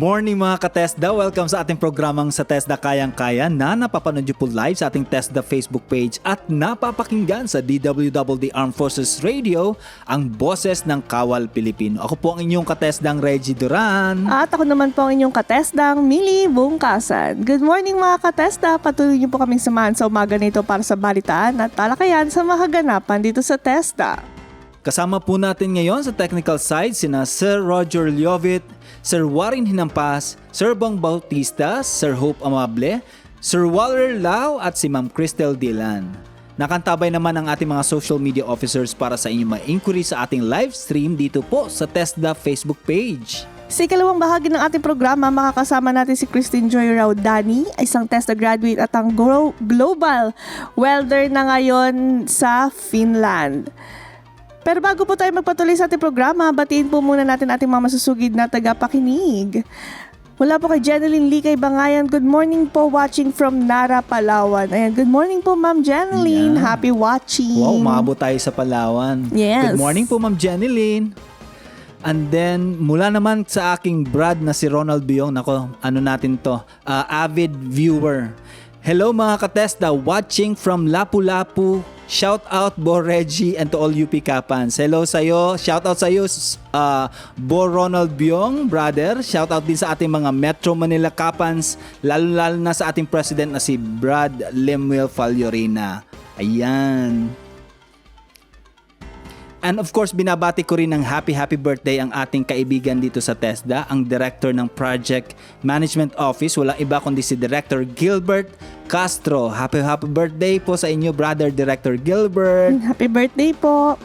morning mga ka-TESDA! Welcome sa ating programang sa TESDA Kayang-Kaya na napapanood nyo po live sa ating TESDA Facebook page at napapakinggan sa DWDD Armed Forces Radio, ang boses ng Kawal Pilipino. Ako po ang inyong ka-TESDAng Reggie Duran. At ako naman po ang inyong ka-TESDAng Millie Bungkasan. Good morning mga ka-TESDA! Patuloy niyo po kaming samahan sa umaga nito para sa balitaan at talakayan sa mga kaganapan dito sa TESDA. Kasama po natin ngayon sa technical side sina Sir Roger Liovit, Sir Warren Hinampas, Sir Bong Bautista, Sir Hope Amable, Sir Waller Lau at si Ma'am Cristel Dilan. Nakantabay naman ang ating mga social media officers para sa inyong mga inquiry sa ating live stream dito po sa TESDA Facebook page. Sa ikalawang bahagi ng ating programa, makakasama natin si Christine Joy Raudani, isang TESDA graduate at ang global welder na ngayon sa Finland. Pero bago po tayo magpatuloy sa ating programa, batiin po muna natin ating mga masusugid na tagapakinig. Mula po kay Jeneline Lee kay Bangayan, good morning po, watching from Nara, Palawan. Ayan, good morning po Ma'am Jeneline, happy watching. Wow, umabot tayo sa Palawan. Yes. Good morning po Ma'am Jeneline. And then, mula naman sa aking Brad na si Ronald Biong, nako, ano natin to, avid viewer. Hello mga ka-TESDA, watching from Lapu-Lapu. Shout out Bo Reggie and to all UP Kapans. Hello sa'yo. Shout out sa'yo Bo Ronald Biong, brother. Shout out din sa ating mga Metro Manila Kapans, lalo na sa ating president na si Brad Lemuel Faliorina. Ayan. And of course, binabati ko rin ng happy birthday ang ating kaibigan dito sa TESDA, ang Director ng Project Management Office. Walang iba kundi si Director Gilbert Castro. Happy birthday po sa inyo, Brother Director Gilbert. Happy birthday po.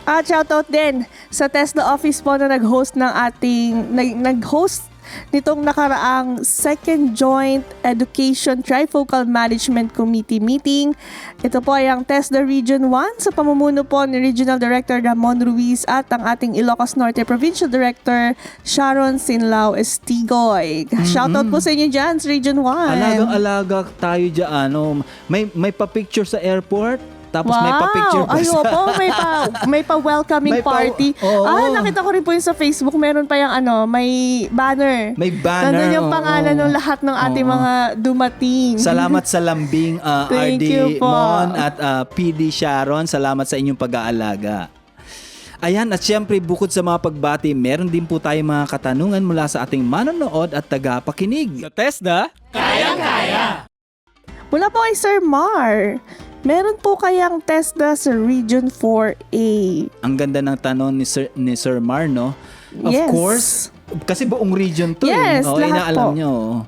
At shoutout din sa TESDA office po na nag-host ng ating, nag-host nitong nakaraang Second Joint Education Trifocal Management Committee meeting. Ito po ay ang TESDA Region 1 sa pamumuno po ni Regional Director Ramon Ruiz at ang ating Ilocos Norte Provincial Director Sharon Sinlao Estigoy. Shoutout po sa inyo dyan sa Region 1. Alagang-alaga tayo dyan. May pa-picture sa airport. Tapos may pa-picture pa sa... may pa-welcoming party. Nakita ko rin po yun sa Facebook. Meron pa yung may banner. May banner. Nandun yung pangalan ng lahat ng ating mga dumating. Salamat sa lambing RD Mon at PD Sharon. Salamat sa inyong pag-aalaga. Ayan, at syempre bukod sa mga pagbati, meron din po tayong mga katanungan mula sa ating manonood at tagapakinig. Sa TESDA, Kayang-Kaya! Mula po kay Sir Mar. Meron po kayang TESDA sa Region 4A? Ang ganda ng tanong ni Sir Mar, no? Of course, kasi buong region to. Yes, lahat inaalam po. nyo.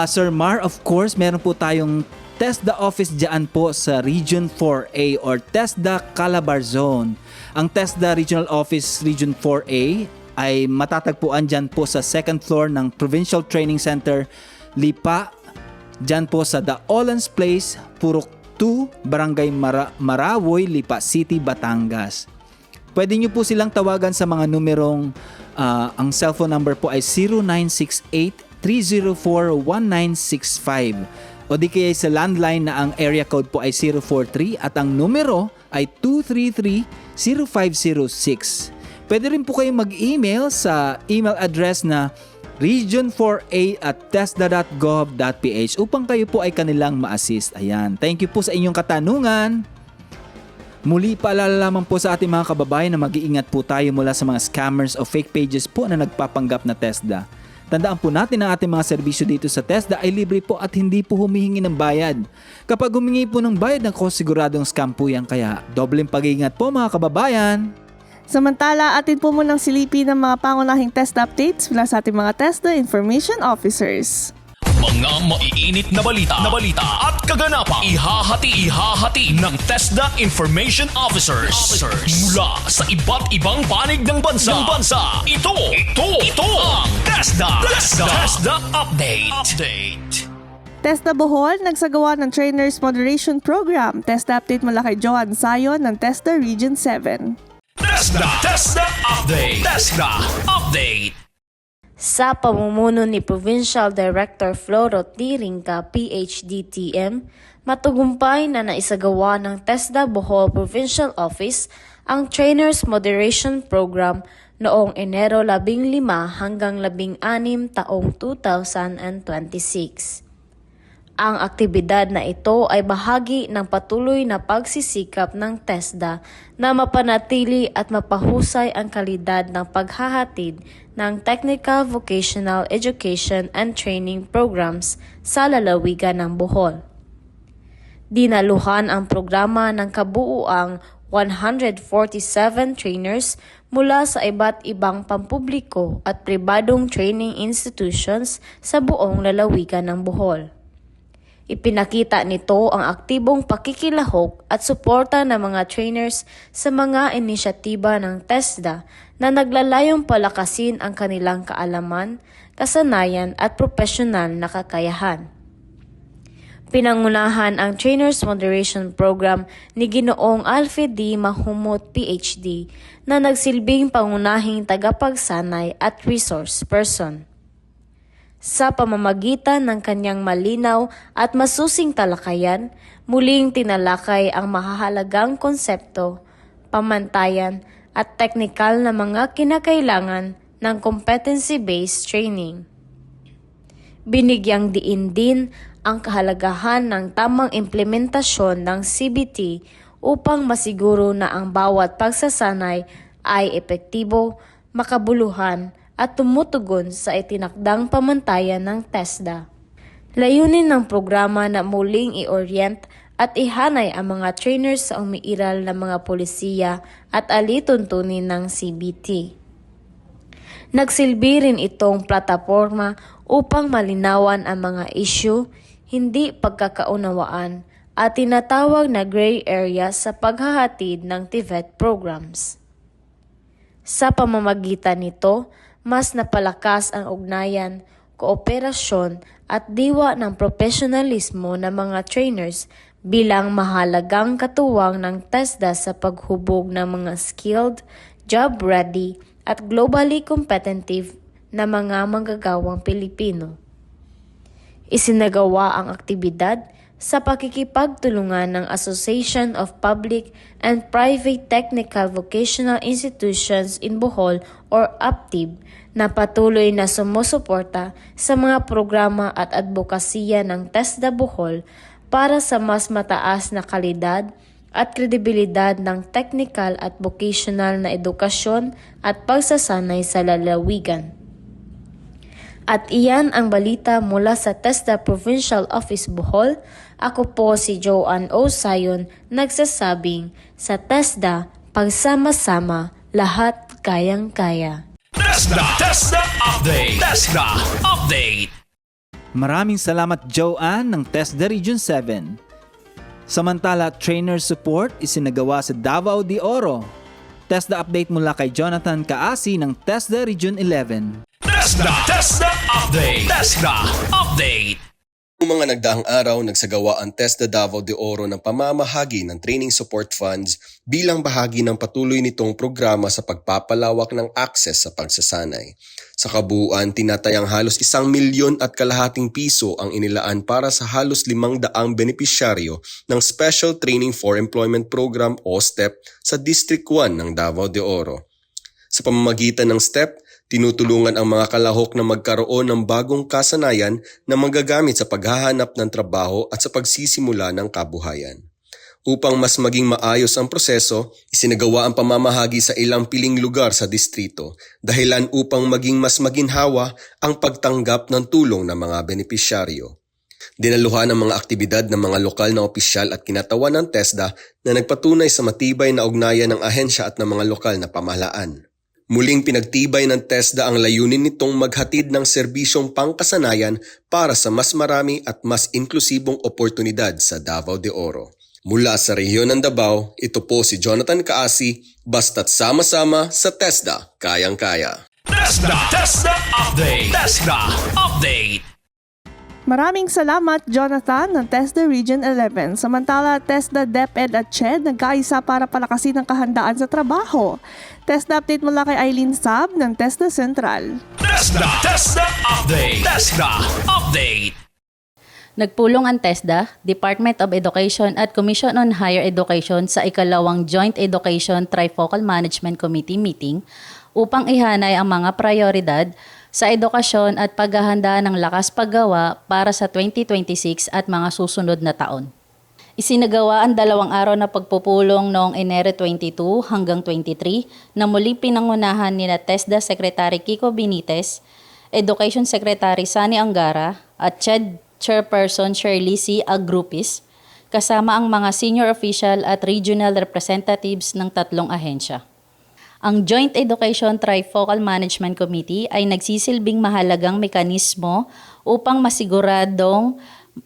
Sir Mar, of course, meron po tayong TESDA office dyan po sa Region 4A or TESDA Calabar Zone. Ang TESDA Regional Office Region 4A ay matatagpuan dyan po sa second floor ng Provincial Training Center, Lipa, dyan po sa The Olans Place, Purok 2, Barangay Marawoy, Lipa City, Batangas. Pwede nyo po silang tawagan sa mga numerong, ang cellphone number po ay 0968-304-1965 o di kaya sa landline na ang area code po ay 043 at ang numero ay 233-0506. Pwede rin po kayong mag-email sa email address na region4a@tesda.gov.ph upang kayo po ay kanilang ma-assist. Ayan. Thank you po sa inyong katanungan. Muli paalala lamang po sa ating mga kababayan na mag-iingat po tayo mula sa mga scammers o fake pages po na nagpapanggap na TESDA. Tandaan po natin na ating mga serbisyo dito sa TESDA ay libre po at hindi po humihingi ng bayad. Kapag humingi po ng bayad, siguradong scam po yan, kaya dobleng pag-iingat po mga kababayan. Samantala, atin po munang silipin ng mga pangunahing TESDA updates mula sa ating mga TESDA Information Officers. Mga maiinit na balita at kaganapan ihahati ng TESDA Information Officers mula sa iba't ibang panig ng bansa. Ito ang TESDA Update. TESDA Bohol nagsagawa ng Trainers Moderation Program. TESDA update mula kay Joan Sayon ng TESDA Region 7. TESDA Update. Sa pamumuno ni Provincial Director Floro Tiringca, PhD-TM, matagumpay na naisagawa ng TESDA Bohol Provincial Office ang Trainers Moderation Program noong Enero 15 hanggang 16 taong 2026. Ang aktibidad na ito ay bahagi ng patuloy na pagsisikap ng TESDA na mapanatili at mapahusay ang kalidad ng paghahatid ng Technical Vocational Education and Training Programs sa lalawigan ng Bohol. Dinaluhan ang programa ng kabuuang 147 trainers mula sa iba't ibang pampubliko at pribadong training institutions sa buong lalawigan ng Bohol. Ipinakita nito ang aktibong pakikilahok at suporta ng mga trainers sa mga inisyatiba ng TESDA na naglalayong palakasin ang kanilang kaalaman, kasanayan at profesional na kakayahan. Pinangunahan ang Trainers Moderation Program ni Ginoong Alfred D. Mahumut, PhD, na nagsilbing pangunahing tagapagsanay at resource person. Sa pamamagitan ng kanyang malinaw at masusing talakayan, muling tinalakay ang mahahalagang konsepto, pamantayan at teknikal na mga kinakailangan ng competency-based training. Binigyang diin din ang kahalagahan ng tamang implementasyon ng CBT upang masiguro na ang bawat pagsasanay ay epektibo, makabuluhan at tumutugon sa itinakdang pamantayan ng TESDA. Layunin ng programa na muling i-orient at ihanay ang mga trainers sa umiiral na mga polisiya at alituntunin ng CBT. Nagsilbi rin itong plataporma upang malinawan ang mga issue, hindi pagkakaunawaan at tinatawag na gray area sa paghahatid ng TVET programs. Sa pamamagitan nito, mas napalakas ang ugnayan, kooperasyon at diwa ng profesionalismo ng mga trainers bilang mahalagang katuwang ng TESDA sa paghubog ng mga skilled, job-ready at globally competitive na mga manggagawang Pilipino. Isinagawa ang aktibidad sa pakikipagtulungan ng Association of Public and Private Technical Vocational Institutions in Bohol or APTIB na patuloy na sumusuporta sa mga programa at advokasya ng TESDA Bohol para sa mas mataas na kalidad at kredibilidad ng technical at vocational na edukasyon at pagsasanay sa lalawigan. At iyan ang balita mula sa TESDA Provincial Office Bohol. Ako po si Joanne O. Sayon, nagsasabing sa TESDA, pagsama-sama, lahat kayang-kaya. TESDA Update. TESDA Update. Maraming salamat Joanne ng TESDA Region 7. Samantala, trainer support isinagawa sa Davao de Oro. TESDA update mula kay Jonathan Kaasi ng TESDA Region 11. TESDA Update. TESDA Update. Noong mga nagdaang araw, nagsagawa ang TESDA Davao de Oro ng pamamahagi ng training support funds bilang bahagi ng patuloy nitong programa sa pagpapalawak ng access sa pagsasanay. Sa kabuuan, tinatayang halos 1 milyon at kalahating piso ang inilaan para sa halos 500 benepisyaryo ng Special Training for Employment Program o STEP sa District 1 ng Davao de Oro. Sa pamamagitan ng STEP, tinutulungan ang mga kalahok na magkaroon ng bagong kasanayan na magagamit sa paghahanap ng trabaho at sa pagsisimula ng kabuhayan. Upang mas maging maayos ang proseso, isinagawa ang pamamahagi sa ilang piling lugar sa distrito, dahilan upang maging mas maginhawa ang pagtanggap ng tulong ng mga benepisyaryo. Dinaluhan ang mga aktibidad ng mga lokal na opisyal at kinatawan ng TESDA na nagpatunay sa matibay na ugnayan ng ahensya at ng mga lokal na pamahalaan. Muling pinagtibay ng TESDA ang layunin nitong maghatid ng serbisyong pangkasanayan para sa mas marami at mas inklusibong oportunidad sa Davao de Oro. Mula sa rehiyon ng Davao, ito po si Jonathan Kaasi, basta't sama-sama sa TESDA, kayang-kaya. TESDA Update. TESDA Update. Maraming salamat, Jonathan, ng TESDA Region 11. Samantala, TESDA DepEd at CHED nagkaisa para palakasin ang kahandaan sa trabaho. TESDA update mula kay Eileen Sab ng TESDA Central. TESDA Update. TESDA Update. Nagpulong ang TESDA, Department of Education at Commission on Higher Education sa ikalawang Joint Education Trifocal Management Committee meeting upang ihanay ang mga prioridad sa edukasyon at paghahanda ng lakas paggawa para sa 2026 at mga susunod na taon. Isinagawa ang 2 araw na pagpupulong noong Enero 22 hanggang 23 na muli pinangunahan ni TESDA Secretary Kiko Benitez, Education Secretary Sani Angara at CHED Chairperson Shirley C. Agrupis, kasama ang mga senior official at regional representatives ng 3 ahensya. Ang Joint Education Trifocal Management Committee ay nagsisilbing mahalagang mekanismo upang masiguradong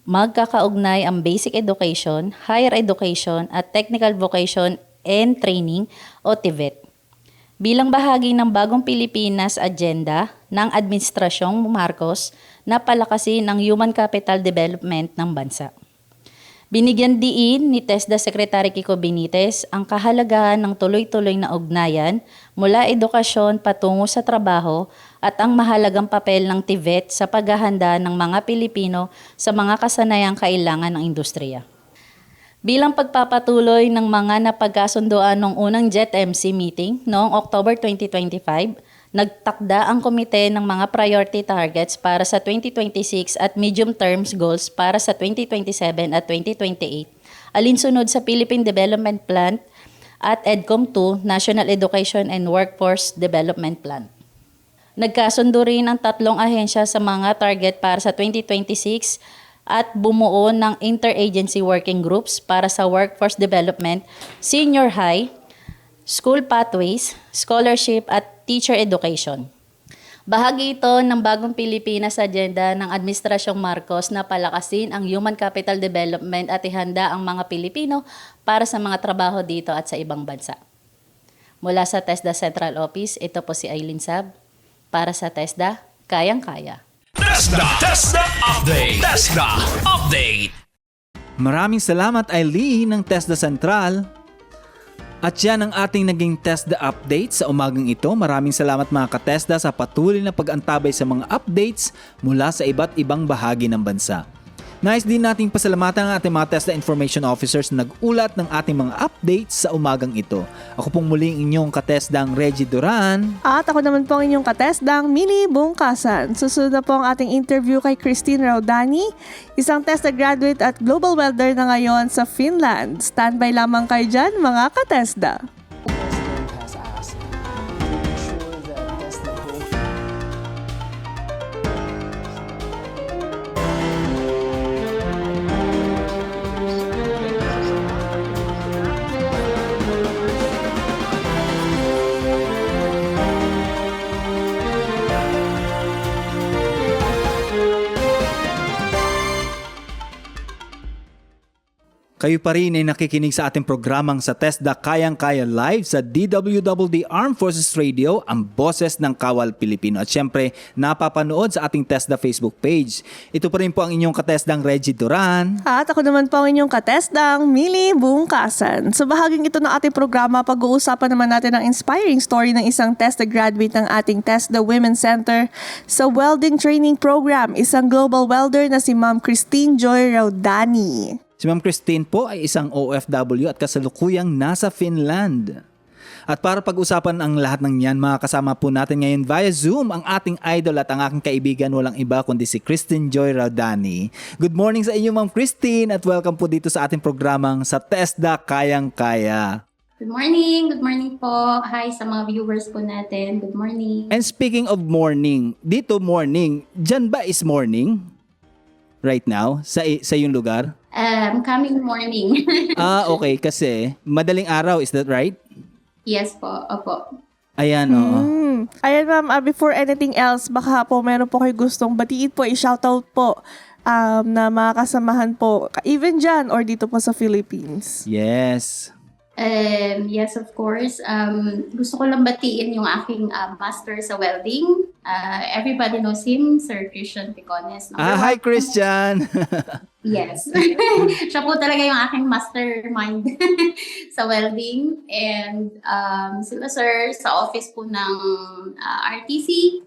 magkakaugnay ang basic education, higher education at technical vocation and training o TVET. Bilang bahagi ng Bagong Pilipinas Agenda ng Administrasyong Marcos na palakasin ang human capital development ng bansa. Binigyan diin ni TESDA Secretary Kiko Benitez ang kahalagahan ng tuloy-tuloy na ugnayan mula edukasyon patungo sa trabaho at ang mahalagang papel ng TVET sa paghahanda ng mga Pilipino sa mga kasanayang kailangan ng industriya. Bilang pagpapatuloy ng mga napagkasundoan ng unang JET-MC meeting noong October 2025, nagtakda ang komite ng mga priority targets para sa 2026 at medium terms goals para sa 2027 at 2028, alinsunod sa Philippine Development Plan at EDCOM2, National Education and Workforce Development Plan. Nagkasundo rin ang 3 ahensya sa mga target para sa 2026 at bumuo ng interagency working groups para sa workforce development, senior high, school pathways, scholarship at teacher education. Bahagi ito ng Bagong Pilipinas Agenda ng Administrasyong Marcos na palakasin ang human capital development at ihanda ang mga Pilipino para sa mga trabaho dito at sa ibang bansa. Mula sa TESDA Central Office, ito po si Aileen Sab. Para sa TESDA, kayang-kaya. TESDA Update. TESDA Update. Maraming salamat Eileen ng TESDA Central. At yan ang ating naging TESDA update sa umagang ito. Maraming salamat mga ka-TESDA sa patuloy na pag-antabay sa mga updates mula sa iba't ibang bahagi ng bansa. Nais din nating pasalamatan ang ating mga TESDA Information Officers na nag-ulat ng ating mga updates sa umagang ito. Ako pong muling inyong ka-TESDAng Reggie Duran. At ako naman po ang inyong katesdang Mili Bungkasan. Susunod na po ang ating interview kay Christine Raudani, isang TESDA graduate at global welder na ngayon sa Finland. Standby lamang kayo dyan mga katesda. President has asked to ensure that TESDA both Kayo pa rin ay nakikinig sa ating programang sa TESDA Kayang-Kaya Live sa DWWD Armed Forces Radio, ang boses ng Kawal Pilipino. At syempre, napapanood sa ating TESDA Facebook page. Ito pa rin po ang inyong katesdang Reggie Duran. At ako naman po ang inyong katesdang Mili Bungkasan. Sa bahaging ito ng ating programa, pag-uusapan naman natin ang inspiring story ng isang TESDA graduate ng ating TESDA Women's Center sa welding training program, isang global welder na si Ma'am Christine Joy Raudani. Si Ma'am Christine po ay isang OFW at kasalukuyang nasa Finland. At para pag-usapan ang lahat ng yan, mga kasama po natin ngayon via Zoom ang ating idol at ang aking kaibigan, walang iba kundi si Christine Joy Raudani. Good morning sa inyo Ma'am Christine at welcome po dito sa ating programang sa TESDA Kayang-Kaya. Good morning po. Hi sa mga viewers po natin. Good morning. And speaking of morning, dito morning, dyan ba is morning? Right now? Sa yung lugar? Coming morning. Okay. Kasi madaling araw, is that right? Yes po. Opo. Ayan, oo. Ayan ma'am, before anything else, baka po meron po kayo gustong batiin po, i-shoutout po na mga kasamahan po, even dyan or dito po sa Philippines. Yes. Yes, of course. Gusto ko lang batiin yung aking master sa welding. Everybody knows him, Sir Christian Picones. Hi Christian! Yes. Siya po talaga yung aking mastermind sa welding. And sila sir sa office po ng RTC,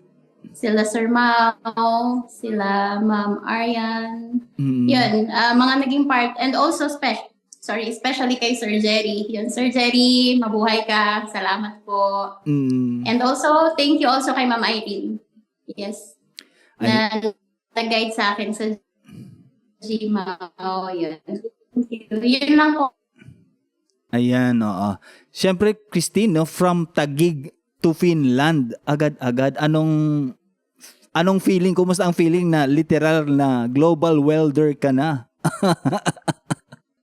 sila Sir Mau, sila Ma'am Arian. Yun, mga naging part. And also Sorry, especially kay Sir Jerry. Yun, Sir Jerry, mabuhay ka. Salamat po. And also, thank you also kay Ma'am Irene. Yes. Na nag-guide sa akin sa GMAO. Yun. Thank you. Yun lang po. Ayan, oo. Siyempre, Christine, no, from Taguig to Finland, agad-agad, anong feeling, kumusta ang feeling na literal na global welder ka na?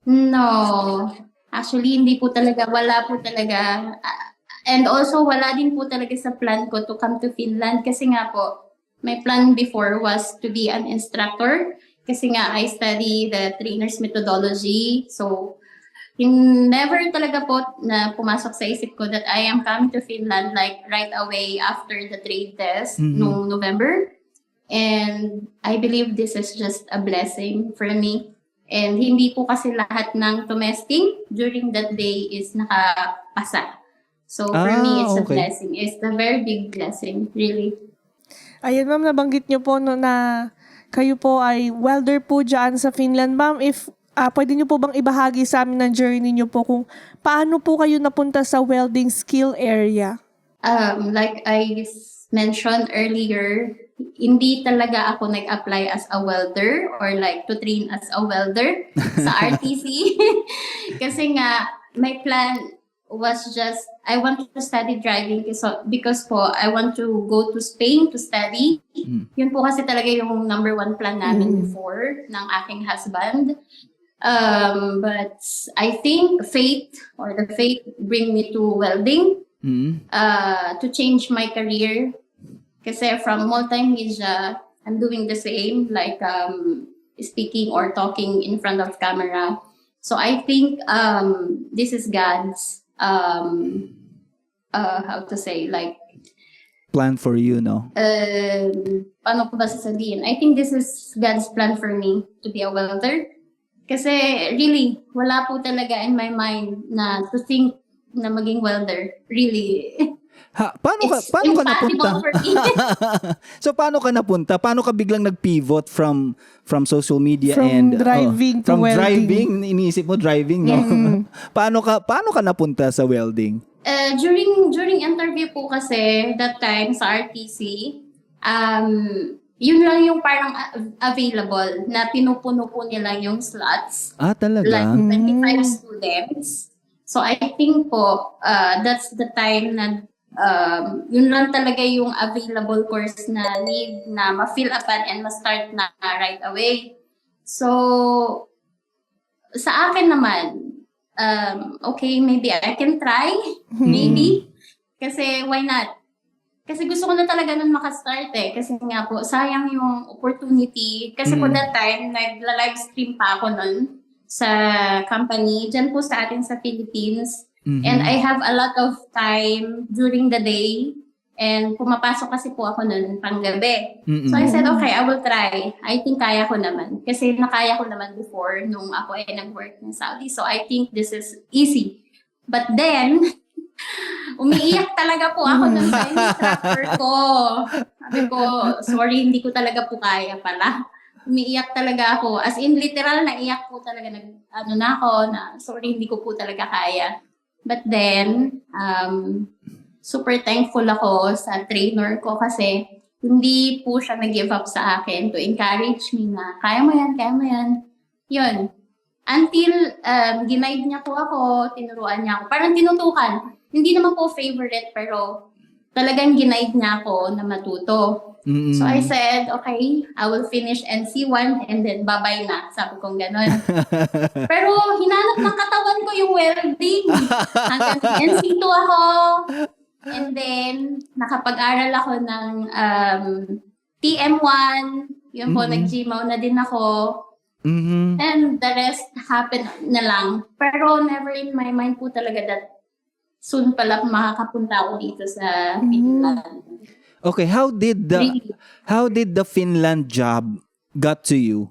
No. Actually, hindi po talaga. Wala po talaga. And also, wala din po talaga sa plan ko to come to Finland. Kasi nga po, my plan before was to be an instructor. Kasi nga, I study the trainer's methodology. So, never talaga po na pumasok sa isip ko that I am coming to Finland like right away after the trade test noong November. And I believe this is just a blessing for me. And hindi po kasi lahat ng tumesting during that day is nakapasa. So for me, it's a blessing. It's a very big blessing, really. Ayun ma'am, nabanggit niyo po no, na kayo po ay welder po dyan sa Finland. Ma'am, if pwede niyo po bang ibahagi sa amin ng journey niyo po kung paano po kayo napunta sa welding skill area? Like I mentioned earlier, hindi talaga ako nag-apply as a welder or like to train as a welder sa RTC. Kasi nga, my plan was just, I want to study driving because po, I want to go to Spain to study. Yun po kasi talaga yung number one plan namin before ng aking husband. But I think fate bring me to welding to change my career. Kasi from multimedia, I'm doing the same, like speaking or talking in front of camera. So I think this is God's, how to say, like, Plan for you, no? Paano ko ba sasabihin? I think this is God's plan for me to be a welder. Kasi really, wala po talaga in my mind na to think na maging welder. Really. Paano ka napunta? For me. So paano ka napunta? Paano ka biglang nag-pivot from social media From and driving to from welding? driving, iniisip mo driving, no? Paano ka napunta sa welding? During interview po kasi that time sa RTC, yun lang yung parang available na pinupuno po nila yung slots. Talaga? Like 25 students. So I think po, that's the time na yun lang talaga yung available course na need na ma-fill upan and ma-start na right away. So, sa akin naman, okay, maybe I can try. Maybe. Kasi why not? Kasi gusto ko na talaga nun makastart eh. Kasi nga po, sayang yung opportunity. Kasi po that time, nagla-live stream pa ako nun sa company. Diyan po sa atin sa Philippines. And I have a lot of time during the day. And pumapasok kasi po ako nun panggabi. So I said, okay, I will try. I think kaya ko naman. Kasi nakaya ko naman before nung ako ay nag-work ng Saudi. So I think this is easy. But then, umiiyak talaga po ako nun sa instructor ko. Sabi ko, sorry, hindi ko talaga po kaya pala. Umiiyak talaga ako. As in, literal, naiyak po talaga. Sorry, hindi ko po talaga kaya. But then, super thankful ako sa trainer ko kasi hindi po siya nag-give up sa akin to encourage me na, kaya mo yan, kaya mo yan. Yun. Until ginaid niya po ako, tinuruan niya ako. Parang tinutukan. Hindi naman po favorite, pero talagang ginaid niya ako na matuto. So I said, okay, I will finish NC1 and then bye-bye na. Sabi kong gano'n. Pero hinanap ng katawan ko yung welding. Hanggang NC2 ako. And then, nakapag-aral ako ng TM1. Yun po, nag-GMAO na din ako. And the rest happened na lang. Pero never in my mind po talaga that soon pala makakapunta ako dito sa Finland. Okay, how did the Finland job got to you?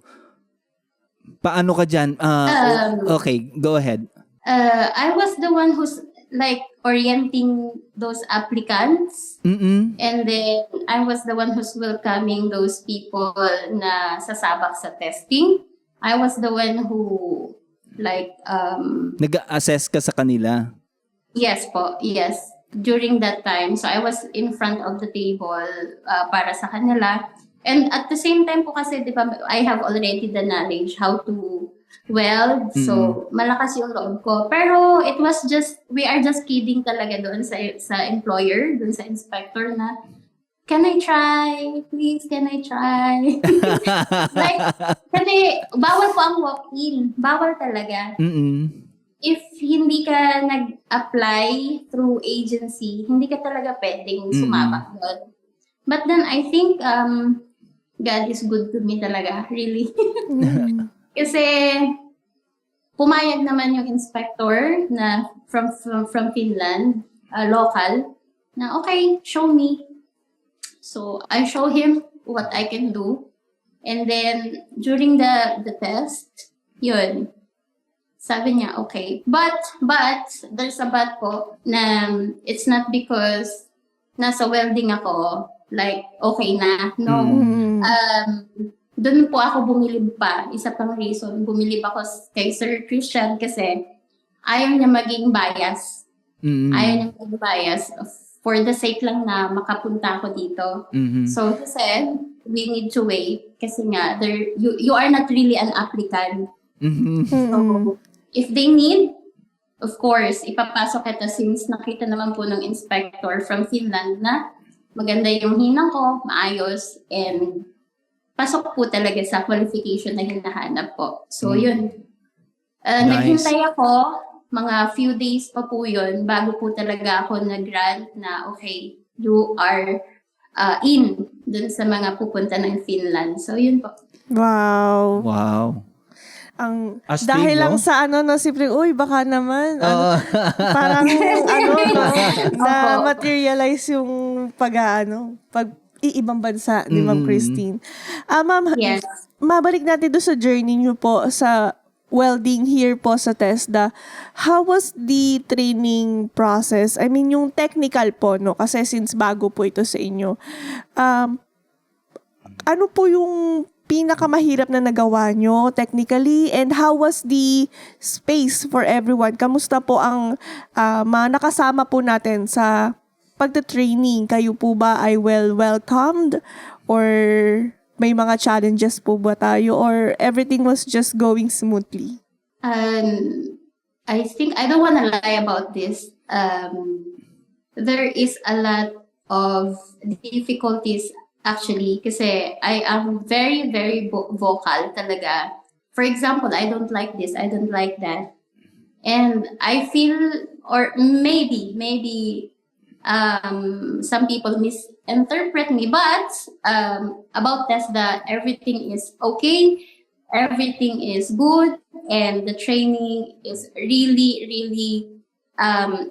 Paano ka dyan? Okay, go ahead. I was the one who's like orienting those applicants. And then I was the one who's welcoming those people na sasabak sa testing. I was the one who Like, Nag-assess ka sa kanila. yes po, yes. During that time, so I was in front of the table para sa kanila. And at the same time po kasi, di ba, I have already the knowledge how to weld. So, malakas yung loob ko. Pero it was just, we are just kidding talaga doon sa employer, doon sa inspector na, can I try? Please, can I try? Like, kasi bawal po ang walk-in. Bawal talaga. If hindi ka nag-apply through agency, hindi ka talaga pwedeng sumabak doon. But then I think God is good to me talaga, really. Kasi pumayag naman yung inspector na from Finland, local, na okay, show me. So I show him what I can do. And then during the test, yun, sabi niya, okay. But, there's a but po na it's not because nasa welding ako, like, okay na. No. Doon po ako bumilib pa. Isa pang reason, bumilib ako kay Sir Christian kasi ayaw niya maging bias. Ayaw niya maging bias for the sake lang na makapunta ako dito. So, he said, we need to wait kasi nga, you are not really an applicant. So, if they need, of course, ipapasok kita since nakita naman po ng inspector from Finland na maganda yung hinang ko, maayos, and pasok po talaga sa qualification na hinahanap po. So, yun. Nice. Naghintay ako, mga few days pa po yun, bago po talaga ako nag-grant na, okay, you are in dun sa mga pupunta ng Finland. So, yun po. Wow. Wow. Ang Astig, dahil no? lang sa simple, uy, baka naman, parang, no, na materialize yung pag-iibang bansa ni Ma'am Christine. Ma'am, Yes. mabalik natin doon sa journey niyo po sa welding here po sa TESDA. How was the training process? I mean, yung technical po, no? Kasi since bago po ito sa inyo. Ano po yung pinakamahirap na nagawa nyo technically, and how was the space for everyone? Kamusta po ang nakasama po natin sa pagta-training? Kayo po ba ay well-welcomed? Or may mga challenges po ba tayo? Or everything was just going smoothly? I think, I don't want to lie about this. There is a lot of difficulties actually, kasi I am very, very vocal talaga. For example, I don't like this, I don't like that. And I feel, or maybe, some people misinterpret me, but about TESDA, everything is okay, everything is good, and the training is really, really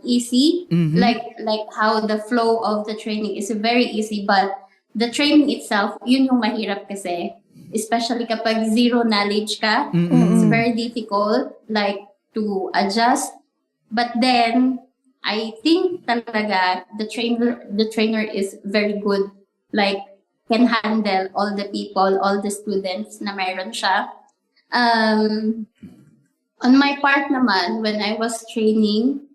easy. Like how the flow of the training is very easy, but the training itself, yun yung mahirap kasi. Especially kapag zero knowledge ka, it's very difficult like to adjust. But then, I think talaga the trainer is very good. Like, can handle all the people, all the students na mayroon siya. On my part naman, when I was training,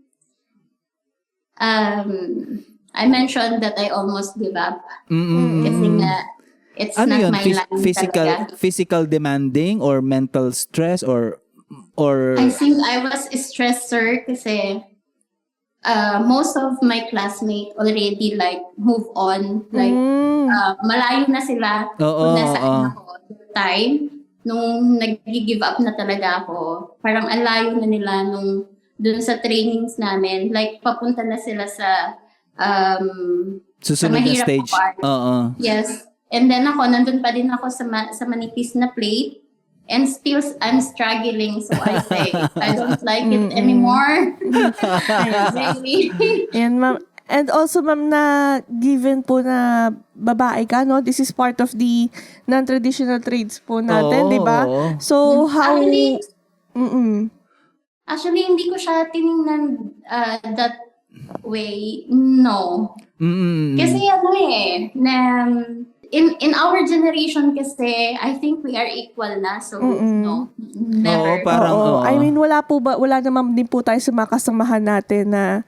I mentioned that I almost give up. Kasi nga, it's Ano not yun? my line talaga. Physical demanding or mental stress or I think I was stressed, sir, kasi most of my classmates already like move on. Like, malayo na sila kung nasaan ako at the time. Nung nag-give up na talaga ako, parang alayo na nila nung dun sa trainings namin. Like, papunta na sila sa susunod na mahirap stage. na part. Yes. And then ako, nandun pa din ako sa manipis na plate. And still, I'm struggling. So I say, I don't like it anymore. Really. And ma'am, and also ma'am, na given po na babae ka, no? This is part of the non-traditional trades po natin, di ba? So how... Actually, hindi ko siya tinignan that way. No. Kasi in our generation kasi, I think we are equal na. So, no, never. Oo, parang, Oo. oo. I mean, wala naman din po tayo sa mga kasamahan natin na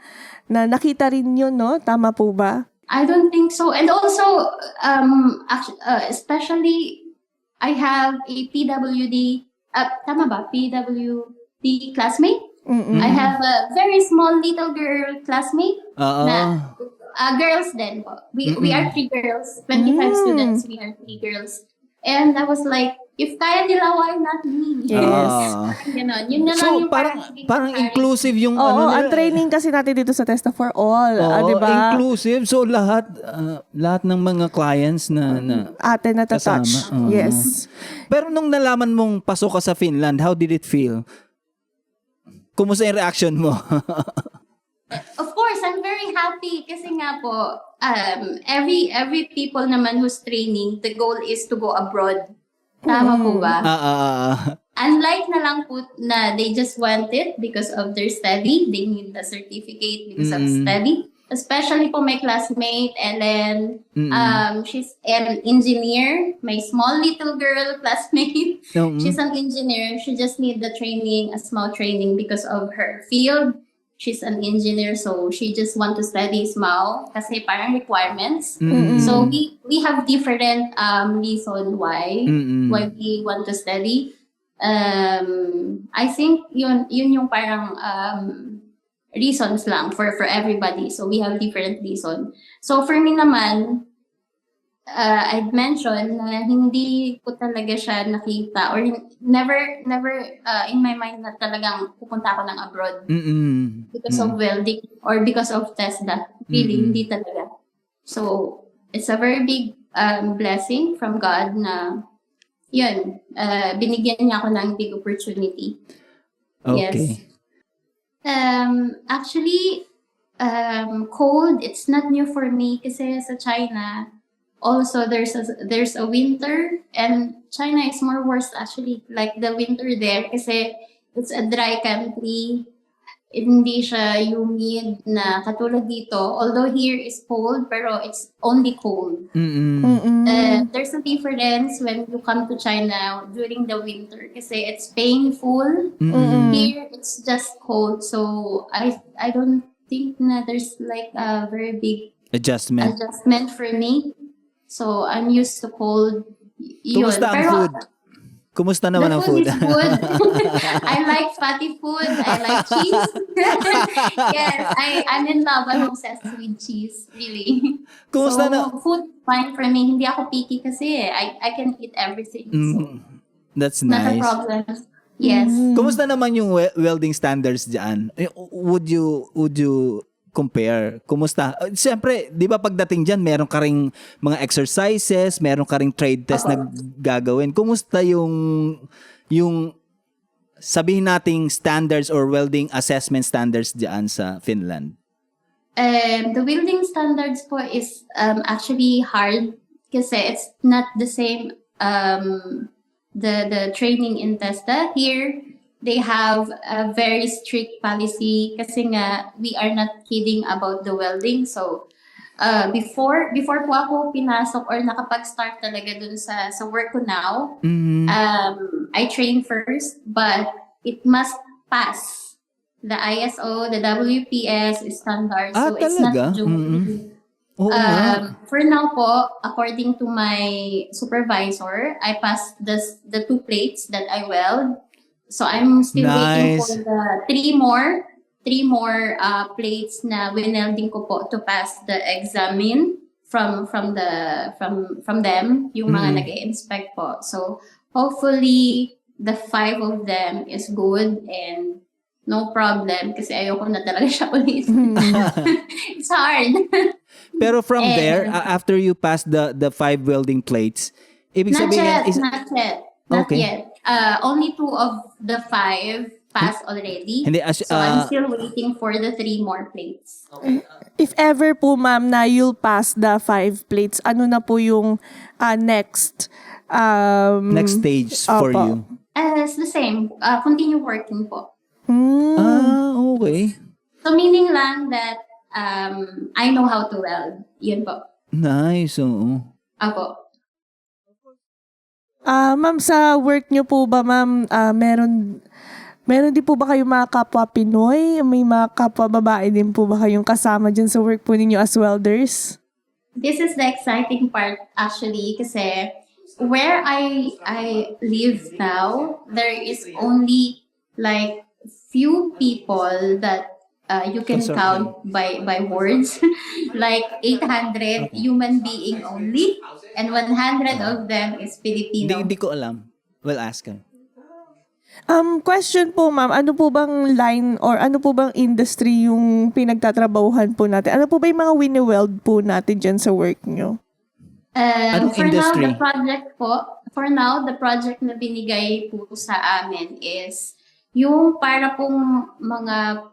nakita rin yun, no? Tama po ba? I don't think so. And also, especially, I have a PWD, tama ba? PWD classmate. I have a very small little girl classmate Oo. na girls then po. We are 3 girls. 25 students, we are 3 girls. And I was like, if kaya nila, why not me? Yes. Ganon. Yun na lang So, yung parang comparison. inclusive yung Oo, ano nila. ang training kasi natin dito sa Testa for All. Oo, Di ba? inclusive. So, lahat ng mga clients na Ate na touch. kasama. Oo. Yes. Pero nung nalaman mong pasok ka sa Finland, how did it feel? Kumusta yung reaction mo? Of course, I'm very happy kasi nga po, every people naman who's training, the goal is to go abroad. Tama po ba? Unlike na lang po na they just want it because of their study, they need the certificate because of study. Especially po my classmate, Ellen, she's an engineer. My small little girl classmate, she's an engineer. She just need the training, a small training because of her field. She's an engineer, so she just want to study small kasi parang requirements. So we have different reason why we want to study. I think yun yung parang reasons lang for everybody. So we have different reason. So for me naman, I'd mentioned na hindi ko talaga siya nakita or never in my mind na talagang pupunta ako ng abroad because of welding or because of TESDA. Really, hindi talaga. So it's a very big blessing from God na yun, binigyan niya ako ng big opportunity. Okay. Yes. Actually, cold, it's not new for me kasi sa China, also there's a winter, and China is more worse actually, like the winter there kasi it's a dry country. Hindi siya humid na katulad dito. Although here is cold, pero it's only cold. There's a difference when you come to China during the winter kasi it's painful. Here it's just cold. So I don't think na there's like a very big Adjustment for me. So I'm used to cold. Kumusta ang food? Kumusta naman ang food? The food is good. I like fatty food. I like cheese. Yes, I'm in love. I'm obsessed with cheese, really. Kumusta so, food fine for me. Hindi ako picky kasi I can eat everything. So, that's not a nice. problem. Yes. Kumusta naman yung welding standards diyan? Would you compare? Kumusta? Siyempre, di ba pagdating dyan, meron ka ring mga exercises, meron ka ring trade test na gagawin. Kumusta yung sabihin nating standards or welding assessment standards dyan sa Finland? The welding standards po is actually hard kasi it's not the same the training in TESDA. Here, they have a very strict policy kasi nga we are not kidding about the welding. So before po ako pinasok or nakapag-start talaga dun sa work ko now, I train first, but it must pass the ISO, the WPS standards. So it's talaga? not joke. For now po, according to my supervisor, I passed the 2 plates that I weld. So I'm still waiting for the 3 more plates na winelding ko po to pass the examine from them, yung mga nag-i-inspect po. So hopefully the 5 of them is good and no problem kasi ayoko na talaga siya ulit. It's hard. Pero from there, after you pass the 5 welding plates, ibig sabihin Not yet. Only 2 of the 5 passed already. So I'm still waiting for the 3 more plates. If ever po ma'am na you'll pass the 5 plates, ano na po yung next stage for you? It's the same. Continue working po. Okay. So meaning lang that I know how to weld. Yun po. Nice, oo. Apo. Ma'am, sa work nyo po ba, ma'am, meron din po ba kayong mga kapwa Pinoy? May mga kapwa babae din po ba kayong kasama dyan sa work po ninyo as welders? This is the exciting part actually kasi where I live now, there is only like few people that you can Sorry. count by words, like 800 human being only, and 100 of them is Filipino. Hindi ko alam. We'll ask her. Question po, ma'am, ano po bang line or ano po bang industry yung pinagtatrabahuhan po natin? Ano po ba yung mga wini-weld po natin dyan sa work nyo? Anong For industry? now, the project na binigay po sa amin is yung para pong mga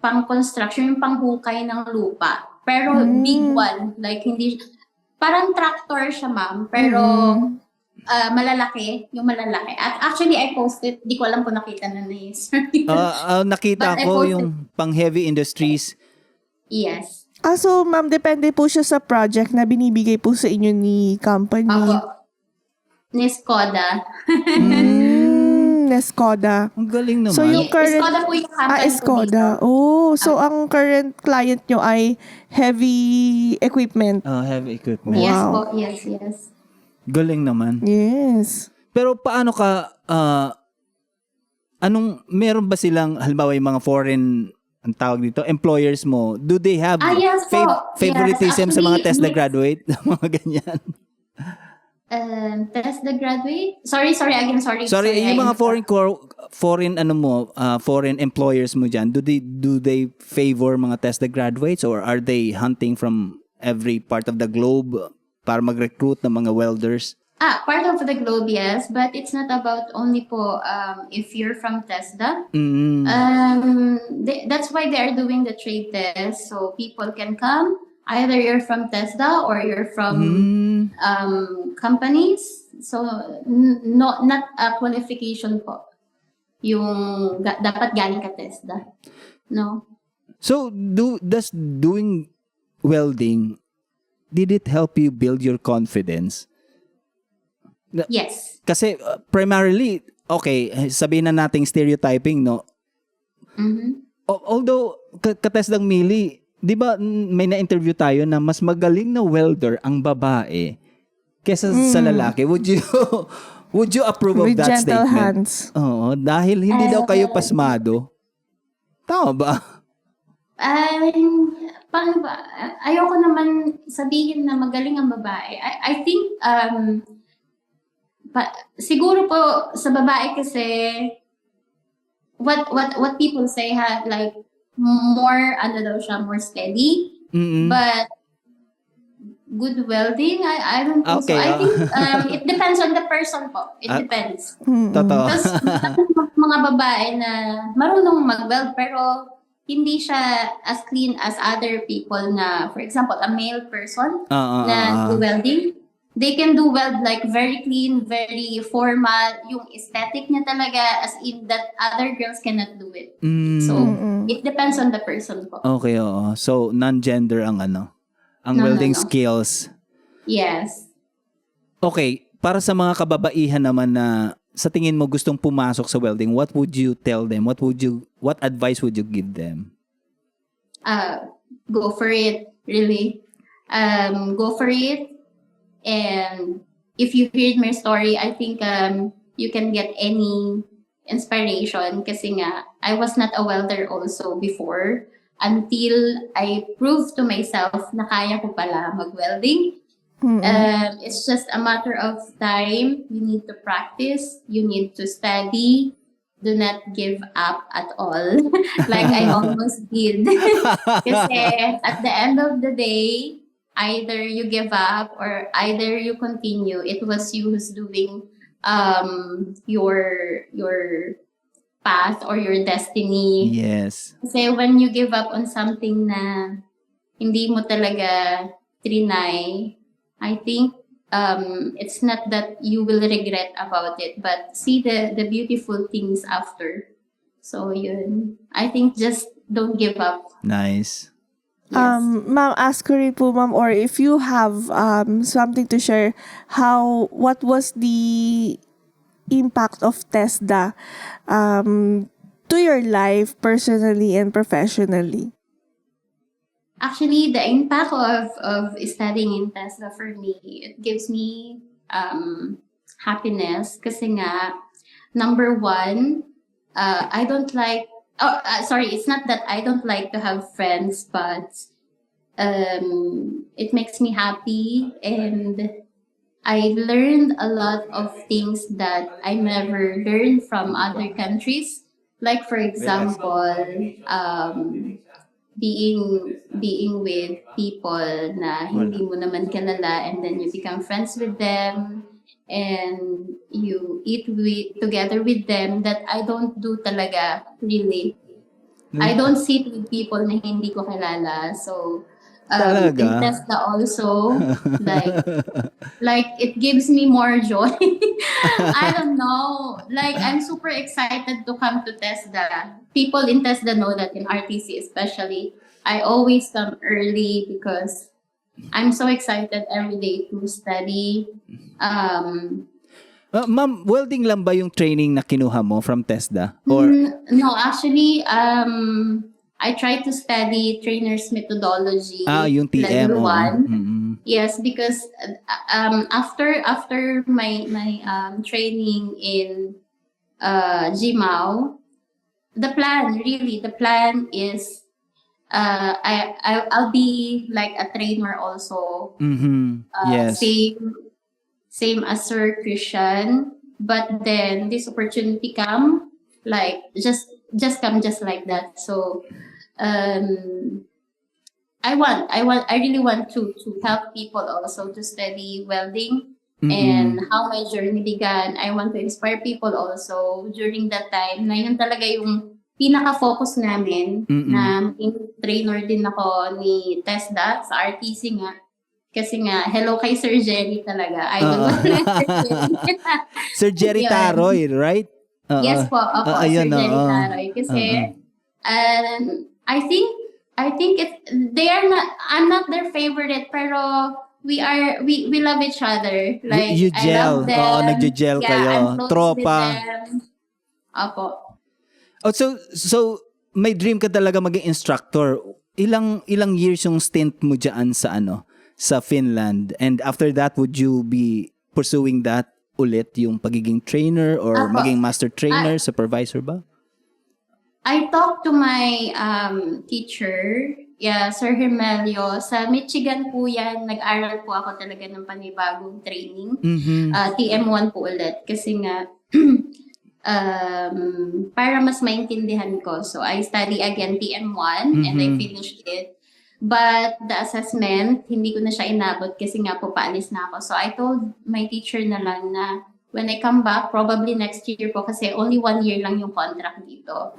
pang-construction, yung panghukay ng lupa. Pero big one, like hindi, parang tractor siya, ma'am, pero malalaki, yung malalaki. At actually, I posted, di ko alam kung nakita na ni sir. Nakita But I ko posted- yung pang heavy industries. Yes. So, ma'am, depende po siya sa project na binibigay po sa inyo ni company. Ako, ni Skoda. Nescoda. Ang galing naman. So, yung current... Skoda po yung company ko Escoda. dito. Oh, so ang current client nyo ay heavy equipment. Heavy equipment. Yes Wow. po, yes. Galing naman. Yes. Pero paano ka, meron ba silang, halimbawa yung mga foreign, ang tawag dito, employers mo, do they have Yes po. favoritism Yes, sa mga actually, Tesla yes. graduate? Mga ganyan. Tesla graduate? Sorry, again, sorry. Sorry, yung mga I- foreign employers mo dyan, do they favor mga Tesla graduates or are they hunting from every part of the globe para mag-recruit ng mga welders? Part of the globe, yes. But it's not about only po if you're from Tesla. Mm. That's why they are doing the trade test. So people can come. Either you're from Tesla or you're from companies. So not a qualification po. Yung dapat galing ka Tesla. No? So, does doing welding, did it help you build your confidence? Yes. Kasi primarily, okay, sabihin na nating stereotyping, no? Although, kateslang Mili, di ba may na-interview tayo na mas magaling na welder ang babae kesa sa lalaki? Would you approve of With that gentle statement? hands. Oo, dahil hindi daw kayo pasmado. Tama ba? Paano ba? Ayoko naman sabihin na magaling ang babae. I think, siguro po sa babae kasi, what people say like, more, more steady. Mm-mm. But, good welding, I don't think Okay, so. I think, it depends on the person po. It depends. Totoo. Tapos, mga babae na marunong mag-weld pero hindi siya as clean as other people na, for example, a male person na do welding. They can do weld like very clean, very formal, yung aesthetic niya talaga as in that other girls cannot do it. So, it depends on the person po. Okay, oo. So, non-gender ang ang No. welding skills. Yes. Okay, para sa mga kababaihan naman na sa tingin mo gustong pumasok sa welding, what would you tell them? What advice would you give them? Go for it, really. Go for it. And if you heard my story, I think you can get any inspiration kasi nga, I was not a welder also before until I proved to myself na kaya ko pala mag-welding. It's just a matter of time. You need to practice. You need to study. Do not give up at all. Like I almost did. Kasi at the end of the day, either you give up or either you continue. It was you who's doing your path or your destiny. Yes. Kasi when you give up on something na hindi mo talaga trinay, I think it's not that you will regret about it, but see the beautiful things after. So yun. I think just don't give up. Nice. Yes. Ma'am, ask ko rin po, ma'am, or if you have something to share, what was the impact of TESDA to your life personally and professionally? Actually, the impact of studying in TESDA for me, it gives me happiness kasi nga, number one, I don't like, sorry, it's not that I don't like to have friends, but it makes me happy, and I learned a lot of things that I never learned from other countries. Like for example, being with people na hindi mo naman kilala, and then you become friends with them and you eat together with them, that I don't do talaga really. I don't sit with people na hindi ko kilala. So in Talaga? TESDA also, like it gives me more joy. I don't know. Like I'm super excited to come to TESDA. People in TESDA know that in RTC especially, I always come early because I'm so excited every day to study. Ma'am, welding lang ba yung training na kinuha mo from TESDA? Or No, actually, I try to study trainer's methodology. yung TM? Level 1. Mm-mm. Yes, because after my training in GMAO, the plan is I'll be like a trainer also. Mhm. Yes. Same as Sir Christian, but then this opportunity come, like just come just like that. So I really want to help people also to study welding. And how my journey began, I want to inspire people also during that time na yun talaga yung pinaka-focus namin, na trainer din ako ni TESDA sa RTC nga. Kasi nga, hello kay Sir Jerry talaga. Idol ko na Sir Jerry. Sir Jerry Yun. Taroy, right? Yes po, opo, ayun, Sir Jerry oo. Taroy. Kasi, I think they are not, I'm not their favorite, pero we love each other. Like, You I gel. love them. Oo, nagje-gel kayo. I'm close Tropa. with them. Opo. Oh, so may dream ka talaga maging instructor. Ilang years yung stint mo diyan sa Finland, and after that would you be pursuing that ulit, yung pagiging trainer or Apo. maging master trainer, supervisor ba? I talked to my teacher, Sir Hermelio. Sa Michigan po yan, nag-aral po ako talaga ng panibagong training. TM1 po ulit. Kasi nga, para mas maintindihan ko. So, I study again TM1 and I finished it. But the assessment, hindi ko na siya inabot kasi nga po paalis na ako. So, I told my teacher na lang na when I come back, probably next year po kasi only 1 year lang yung contract dito.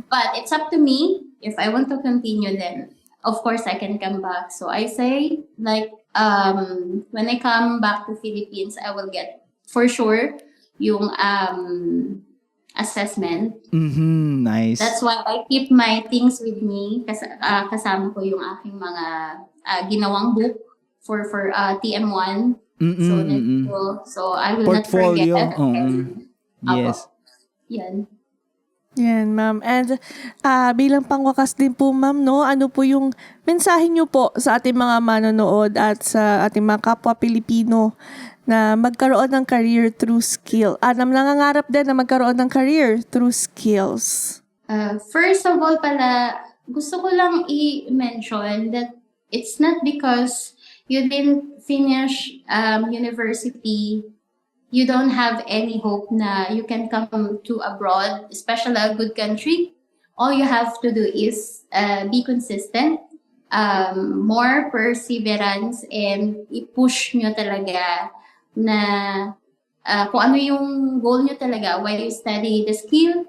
But it's up to me. If I want to continue, then of course I can come back. So I say, like, when I come back to Philippines, I will get for sure yung assessment. Nice. That's why I keep my things with me. Kasama ko yung aking mga ginawang book for TM1. So I will Portfolio. not forget. Yes. Yan. Yan, ma'am. And bilang pangwakas din po, ma'am, no, ano po yung mensahe nyo po sa ating mga manonood at sa ating mga kapwa Pilipino na magkaroon ng career through skill? Nangangarap din na magkaroon ng career through skills. First of all pala, gusto ko lang i-mention that it's not because you didn't finish university, you don't have any hope na you can come to abroad, especially a good country. All you have to do is be consistent, more perseverance, and i-push nyo talaga na kung ano yung goal nyo talaga, why you study the skill,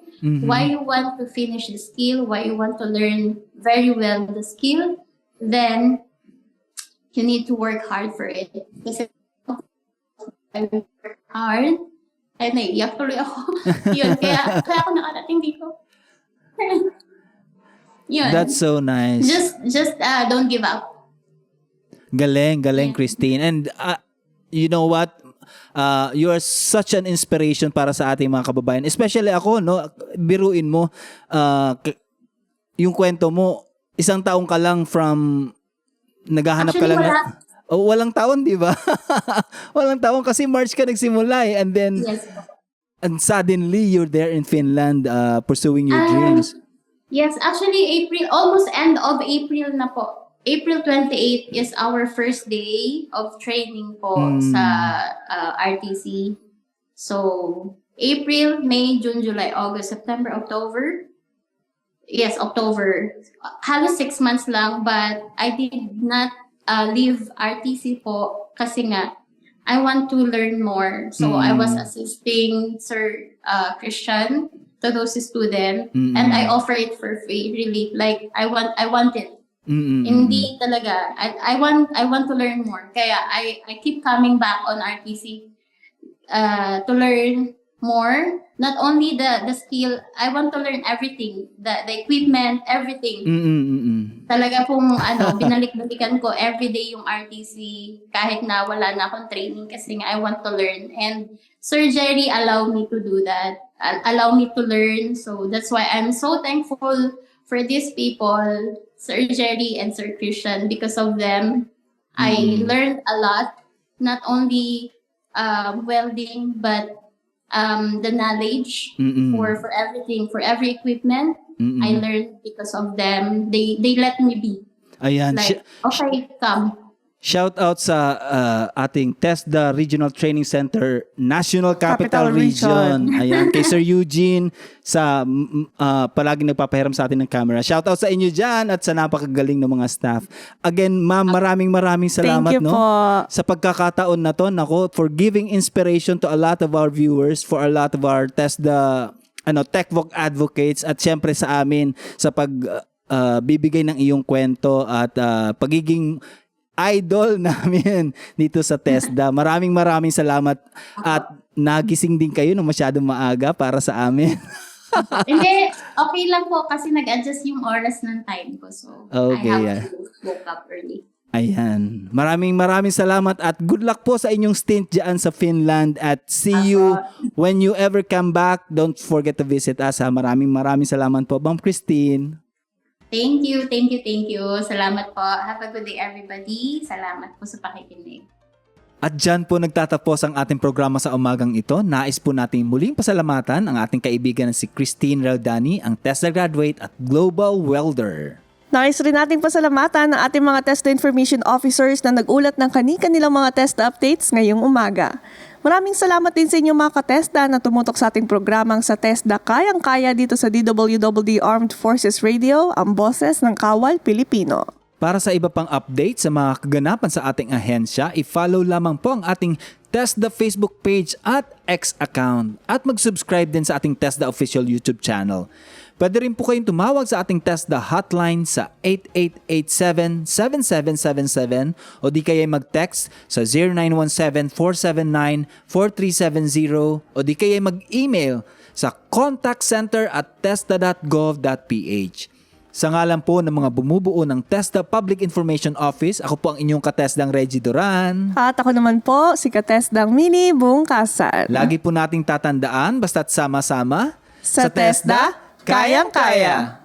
why you want to finish the skill, why you want to learn very well the skill, then you need to work hard for it. Kasi I work hard. Ay, naiiyak tuloy ako. Yun, kaya ako nakarating dito. Yun. That's so nice. Just don't give up. Galing, Yeah. Christine. And you know what? You are such an inspiration para sa ating mga kababayan. Especially ako, no? Biruin mo, yung kwento mo, 1 taong ka lang from naghahanap ka Actually, lang wala. walang taon, di ba? Walang taon kasi March ka nagsimula eh. And then, Yes. and suddenly, you're there in Finland pursuing your dreams. Yes, actually almost end of April na po. April 28 is our first day of training po sa RTC. So, April, May, June, July, August, September, October. Yes, October. Halos 6 months lang, but I did not leave RTC po kasi nga, I want to learn more. So, I was assisting Sir Christian to those students, and I offer it for free, really. Like, I want it. Hindi talaga. I want to learn more. Kaya I keep coming back on RTC to learn more. Not only the skill, I want to learn everything. The equipment, everything. Talaga pong binalik-balikan ko everyday yung RTC kahit na wala na akong training kasi nga I want to learn. And Sir Jerry allowed me to do that. Allow me to learn. So that's why I'm so thankful for these people, Sir Jerry and Sir Christian. Because of them, I learned a lot, not only welding, but the knowledge for everything, for every equipment. I learned because of them. They let me be. Ayan. Like, okay, come. Shout out sa ating TESDA Regional Training Center National Capital Capital Region. Region. Ayan, kay Sir Eugene sa palaging nagpapahiram sa atin ng camera. Shout out sa inyo dyan at sa napakagaling ng mga staff. Again, ma'am, maraming salamat Thank you po. sa pagkakataon na to, nako, for giving inspiration to a lot of our viewers, for a lot of our TESDA TechVoc advocates, at syempre sa amin sa bibigay ng iyong kwento at pagiging idol namin dito sa TESDA. Maraming salamat at nagising din kayo ng masyadong maaga para sa amin. Hindi, okay lang po kasi nag-adjust yung oras ng time ko. So, Okay, I have to woke up early. Ayan. Maraming salamat at good luck po sa inyong stint dyan sa Finland at see you when you ever come back. Don't forget to visit us ha. Maraming salamat po, Ma'am Christine. Thank you. Salamat po. Have a good day, everybody. Salamat po sa pakikinig. At dyan po nagtatapos ang ating programa sa umagang ito. Nais po natin muling pasalamatan ang ating kaibigan na si Christine Reldani, ang TESDA graduate at global welder. Nais rin nating pasalamatan ang ating mga TESDA Information Officers na nag-ulat ng kani-kanilang mga TESDA updates ngayong umaga. Maraming salamat din sa inyo mga ka-TESDA na tumutok sa ating programang sa TESDA Kayang-Kaya dito sa DWWD Armed Forces Radio, ang boses ng Kawal Pilipino. Para sa iba pang update sa mga kaganapan sa ating ahensya, i-follow lamang po ang ating TESDA Facebook page at X account at mag-subscribe din sa ating TESDA official YouTube channel. Pwede rin po kayong tumawag sa ating TESDA hotline sa 8887-7777 o di kaya mag-text sa 0917-479-4370 o di kaya mag-email sa contactcenter@tesda.gov.ph. Sa ngalan po ng mga bumubuo ng TESDA Public Information Office, ako po ang inyong ka-TESDAng Reggie Duran. At ako naman po, si ka-TESDAng Mini Bungkasan. Lagi po nating tatandaan, basta't sama-sama Sa TESDA, kayang-kaya.